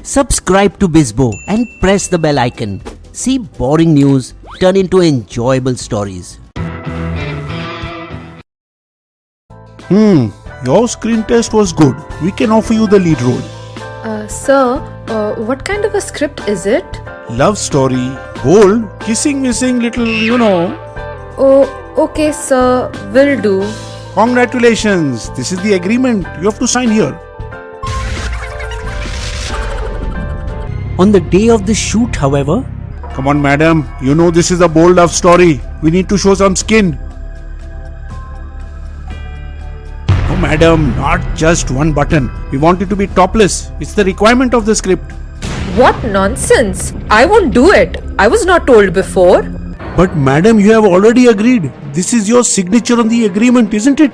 Subscribe to Bizbo and press the bell icon. See boring news turn into enjoyable stories. Your screen test was good. We can offer you the lead role. Sir, what kind of a script is it? Love story, bold, kissing, missing, little, Oh, okay, sir, will do. Congratulations. This is the agreement. You have to sign here. On the day of the shoot, however, Come on, madam. You know this is a bold love story. We need to show some skin. Oh, madam, not just one button. We want it to be topless. It's the requirement of the script. What nonsense! I won't do it. I was not told before. But madam, you have already agreed. This is your signature on the agreement, isn't it?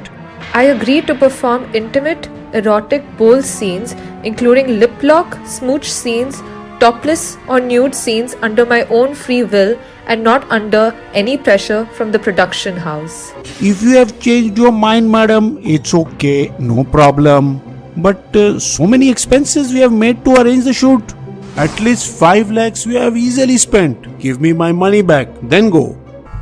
I agree to perform intimate, erotic, bold scenes, including lip lock, smooch scenes, topless or nude scenes under my own free will and not under any pressure from the production house. If you have changed your mind, madam, it's okay. No problem. But so many expenses we have made to arrange the shoot. At least 5 lakhs we have easily spent. Give me my money back, then go.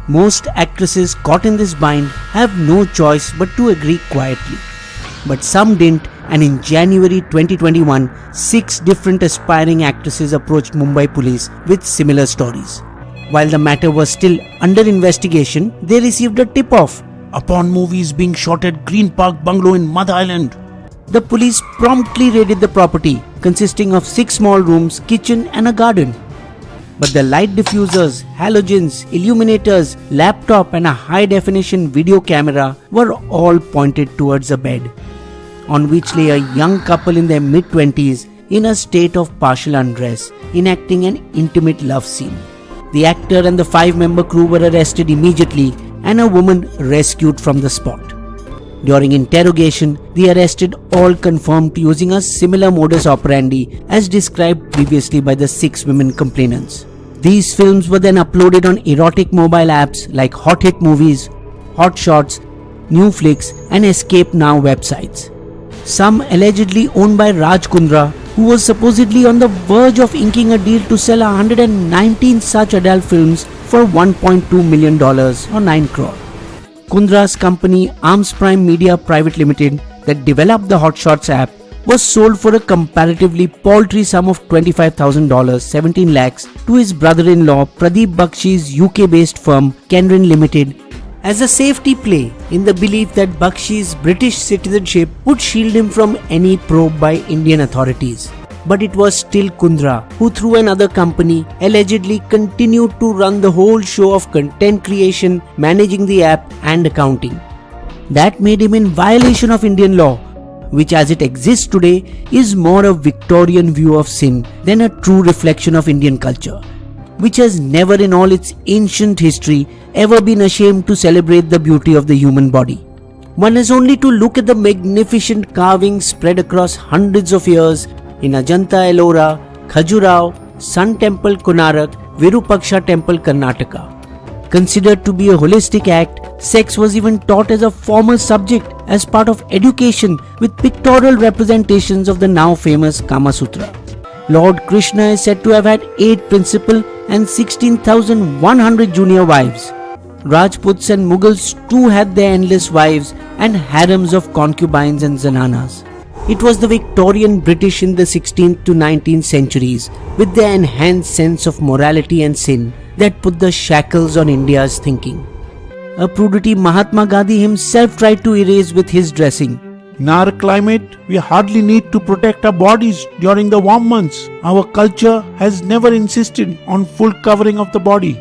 most actresses caught in this bind have no choice but to agree quietly. But some didn't, and in January 2021, 6 different aspiring actresses approached Mumbai police with similar stories. While the matter was still under investigation, they received a tip-off. Upon movies being shot at Green Park Bungalow in Mud Island. The police promptly raided the property, consisting of 6 small rooms, kitchen and a garden. But the light diffusers, halogens, illuminators, laptop and a high-definition video camera were all pointed towards a bed, on which lay a young couple in their mid-20s in a state of partial undress, enacting an intimate love scene. The actor and the 5-member crew were arrested immediately and a woman rescued from the spot. During interrogation, the arrested all confirmed using a similar modus operandi as described previously by the 6 women complainants. These films were then uploaded on erotic mobile apps like Hot Hit Movies, Hot Shots, New Flix and Escape Now websites. Some allegedly owned by Raj Kundra, who was supposedly on the verge of inking a deal to sell 119 such adult films for $1.2 million or 9 crore. Kundra's company Arms Prime Media Private Limited that developed the Hot Shots app was sold for a comparatively paltry sum of $25,000, 17 lakhs, to his brother-in-law Pradeep Bakshi's UK-based firm Kenrin Limited as a safety play in the belief that Bakshi's British citizenship would shield him from any probe by Indian authorities. But it was still Kundra who, through another company, allegedly continued to run the whole show of content creation, managing the app and accounting. That made him in violation of Indian law, which as it exists today is more a Victorian view of sin than a true reflection of Indian culture, which has never in all its ancient history ever been ashamed to celebrate the beauty of the human body. One has only to look at the magnificent carvings spread across hundreds of years in Ajanta Ellora, Khajuraho, Sun Temple Konarak, Virupaksha Temple Karnataka. Considered to be a holistic act, sex was even taught as a formal subject as part of education with pictorial representations of the now famous Kama Sutra. Lord Krishna is said to have had 8 principal and 16,100 junior wives. Rajputs and Mughals too had their endless wives and harems of concubines and zananas. It was the Victorian British in the 16th to 19th centuries, with their enhanced sense of morality and sin, that put the shackles on India's thinking. A prudity Mahatma Gandhi himself tried to erase with his dressing. In our climate, we hardly need to protect our bodies during the warm months. Our culture has never insisted on full covering of the body.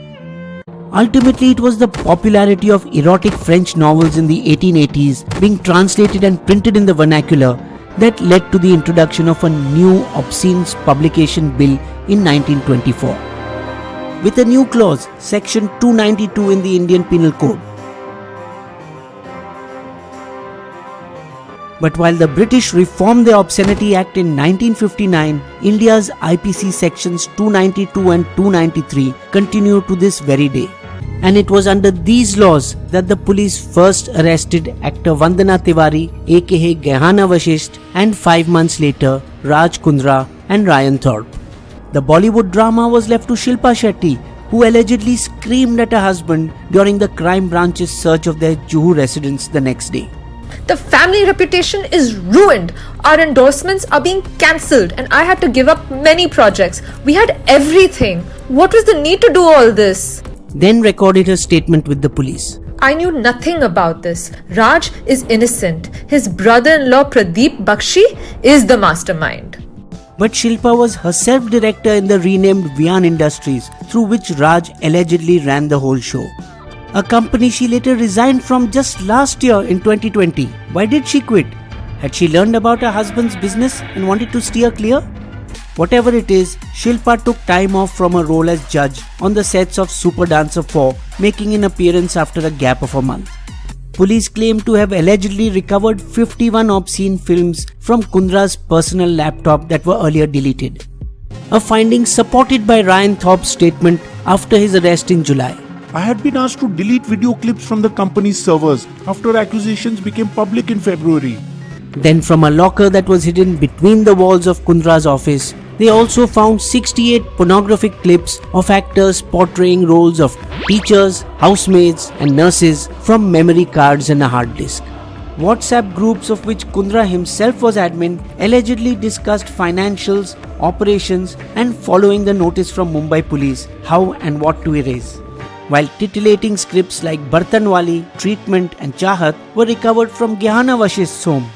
Ultimately, it was the popularity of erotic French novels in the 1880s being translated and printed in the vernacular that led to the introduction of a new obscene publication bill in 1924, with a new clause, Section 292 in the Indian Penal Code. But while the British reformed the Obscenity Act in 1959, India's IPC sections 292 and 293 continue to this very day. And it was under these laws that the police first arrested actor Vandana Tiwari aka Gehana Vashisht and 5 months later Raj Kundra, and Ryan Thorpe. The Bollywood drama was left to Shilpa Shetty, who allegedly screamed at her husband during the crime branch's search of their Juhu residence the next day. The family reputation is ruined. Our endorsements are being cancelled and I had to give up many projects. We had everything. What was the need to do all this? Then recorded her statement with the police. I knew nothing about this. Raj is innocent. His brother-in-law Pradeep Bakshi is the mastermind. But Shilpa was herself director in the renamed Vian Industries, through which Raj allegedly ran the whole show. A company she later resigned from just last year in 2020. Why did she quit? Had she learned about her husband's business and wanted to steer clear? Whatever it is, Shilpa took time off from her role as judge on the sets of Super Dancer 4, making an appearance after a gap of a month. Police claim to have allegedly recovered 51 obscene films from Kundra's personal laptop that were earlier deleted. A finding supported by Ryan Thorpe's statement after his arrest in July. I had been asked to delete video clips from the company's servers after accusations became public in February. Then from a locker that was hidden between the walls of Kundra's office, they also found 68 pornographic clips of actors portraying roles of teachers, housemaids and nurses from memory cards and a hard disk. WhatsApp groups of which Kundra himself was admin allegedly discussed financials, operations and following the notice from Mumbai police how and what to erase. While titillating scripts like Bartanwali, Treatment and Chahat were recovered from Gyahana Vashist's home.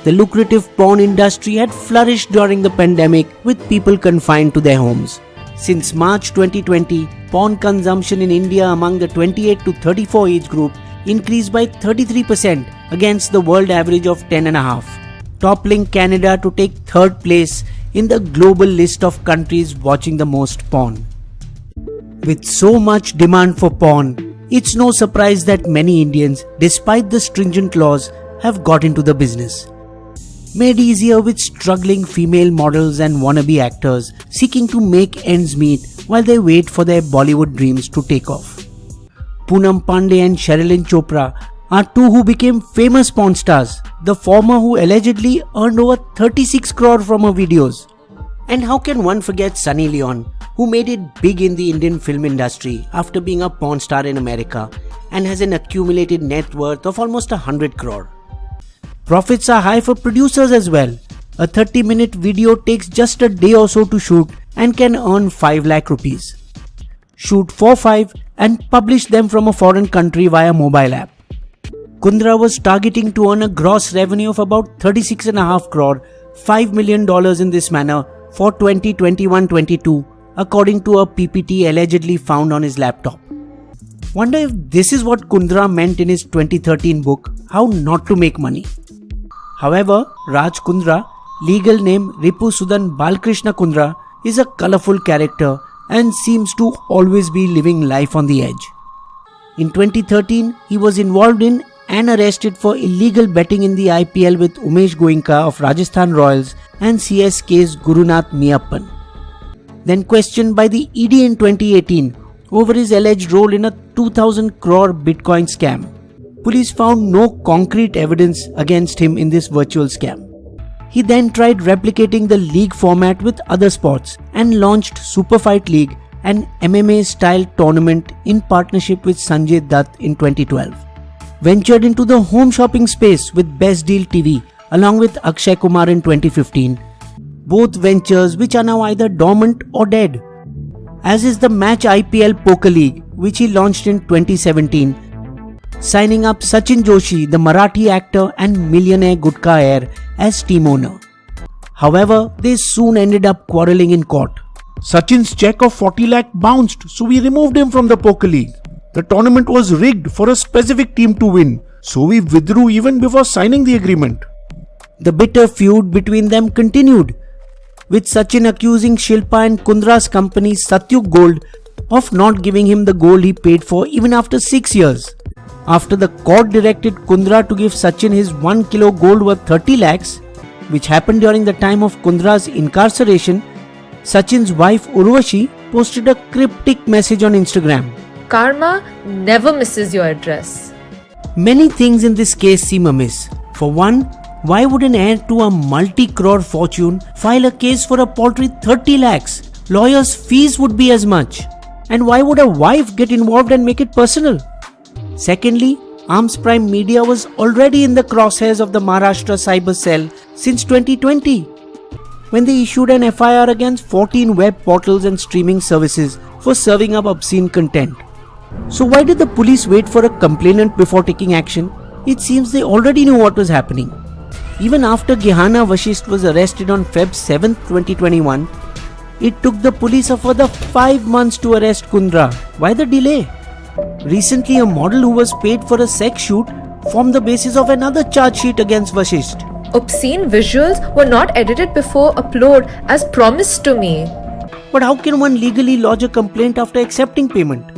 The lucrative porn industry had flourished during the pandemic with people confined to their homes. Since March 2020, porn consumption in India among the 28 to 34 age group increased by 33% against the world average of 10.5%, toppling Canada to take third place in the global list of countries watching the most porn. With so much demand for porn, it's no surprise that many Indians, despite the stringent laws, have got into the business. Made easier with struggling female models and wannabe actors seeking to make ends meet while they wait for their Bollywood dreams to take off. Poonam Pandey and Sherilyn Chopra are two who became famous porn stars, the former who allegedly earned over 36 crore from her videos. And how can one forget Sunny Leone, who made it big in the Indian film industry after being a porn star in America and has an accumulated net worth of almost 100 crore. Profits are high for producers as well. A 30-minute video takes just a day or so to shoot and can earn 5 lakh rupees. Shoot 4-5 and publish them from a foreign country via mobile app. Kundra was targeting to earn a gross revenue of about 36.5 crore, $5 million in this manner for 2021-22, according to a PPT allegedly found on his laptop. Wonder if this is what Kundra meant in his 2013 book, How Not to Make Money. However, Raj Kundra, legal name Ripu Sudan Balkrishna Kundra, is a colourful character and seems to always be living life on the edge. In 2013, he was involved in and arrested for illegal betting in the IPL with Umesh Goenka of Rajasthan Royals and CSK's Gurunath Miyappan. Then questioned by the ED in 2018 over his alleged role in a 2,000 crore Bitcoin scam. Police found no concrete evidence against him in this virtual scam. He then tried replicating the league format with other sports and launched Super Fight League, an MMA-style tournament in partnership with Sanjay Dutt in 2012. Ventured into the home shopping space with Best Deal TV along with Akshay Kumar in 2015. Both ventures which are now either dormant or dead. As is the Match IPL Poker League, which he launched in 2017, signing up Sachin Joshi, the Marathi actor and millionaire Gutka heir, as team owner. However, they soon ended up quarrelling in court. Sachin's check of 40 lakh bounced, so we removed him from the poker league. The tournament was rigged for a specific team to win, so we withdrew even before signing the agreement. The bitter feud between them continued, with Sachin accusing Shilpa and Kundra's company Satyug Gold of not giving him the gold he paid for even after 6 years. After the court directed Kundra to give Sachin his 1 kilo gold worth 30 lakhs, which happened during the time of Kundra's incarceration, Sachin's wife Urvashi posted a cryptic message on Instagram. Karma never misses your address. Many things in this case seem amiss. For one, Why would an heir to a multi-crore fortune file a case for a paltry 30 lakhs? Lawyers' fees would be as much. And why would a wife get involved and make it personal? Secondly, Arms Prime Media was already in the crosshairs of the Maharashtra Cyber Cell since 2020, when they issued an FIR against 14 web portals and streaming services for serving up obscene content. So why did the police wait for a complainant before taking action? It seems they already knew what was happening. Even after Gehana Vashisht was arrested on Feb 7, 2021, it took the police a further 5 months to arrest Kundra. Why the delay? Recently, a model who was paid for a sex shoot formed the basis of another charge sheet against Vashisht. Obscene visuals were not edited before upload as promised to me. But how can one legally lodge a complaint after accepting payment?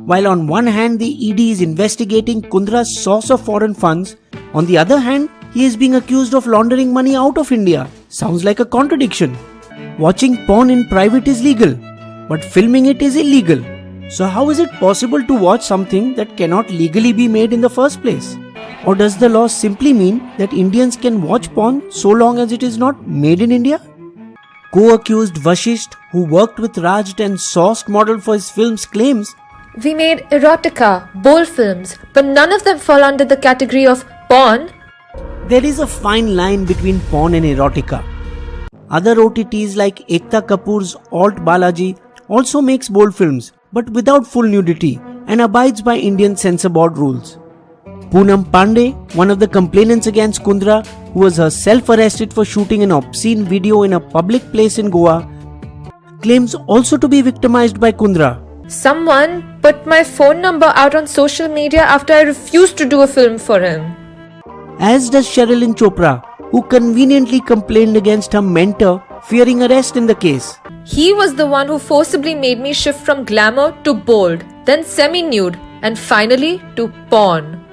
While on one hand the ED is investigating Kundra's source of foreign funds, on the other hand he is being accused of laundering money out of India. Sounds like a contradiction. Watching porn in private is legal, but filming it is illegal. So how is it possible to watch something that cannot legally be made in the first place? Or does the law simply mean that Indians can watch porn so long as it is not made in India? Co-accused Vashisht, who worked with Raj and sourced model for his films, claims, We made erotica, bowl films, but none of them fall under the category of porn. there is a fine line between porn and erotica. Other OTTs like Ekta Kapoor's Alt Balaji also makes bold films, but without full nudity and abides by Indian censor board rules. Poonam Pandey, one of the complainants against Kundra, who was herself arrested for shooting an obscene video in a public place in Goa, claims also to be victimized by Kundra. Someone put my phone number out on social media after I refused to do a film for him. As does Sherilyn Chopra, who conveniently complained against her mentor, fearing arrest in the case. He was the one who forcibly made me shift from glamour to bold, then semi-nude, and finally to porn.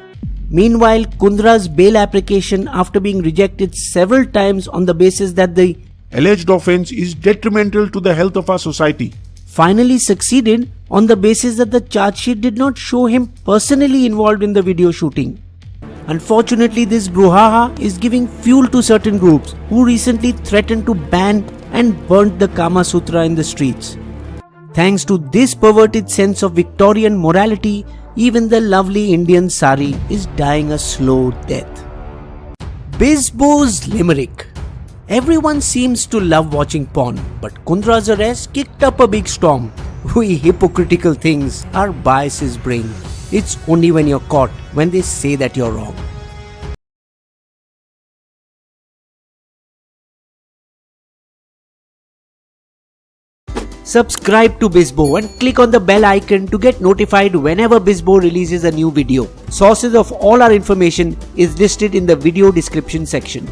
Meanwhile, Kundra's bail application, after being rejected several times on the basis that the Alleged offense is detrimental to the health of our society. finally succeeded on the basis that the charge sheet did not show him personally involved in the video shooting. Unfortunately, this brouhaha is giving fuel to certain groups who recently threatened to ban and burnt the Kama Sutra in the streets. Thanks to this perverted sense of Victorian morality, even the lovely Indian sari is dying a slow death. Bizbo's limerick. Everyone seems to love watching porn, but Kundra's arrest kicked up a big storm. We hypocritical things our biases bring. It's only when you're caught when they say that you're wrong. Subscribe to Bizbo and click on the bell icon to get notified whenever Bizbo releases a new video. Sources of all our information is listed in the video description section.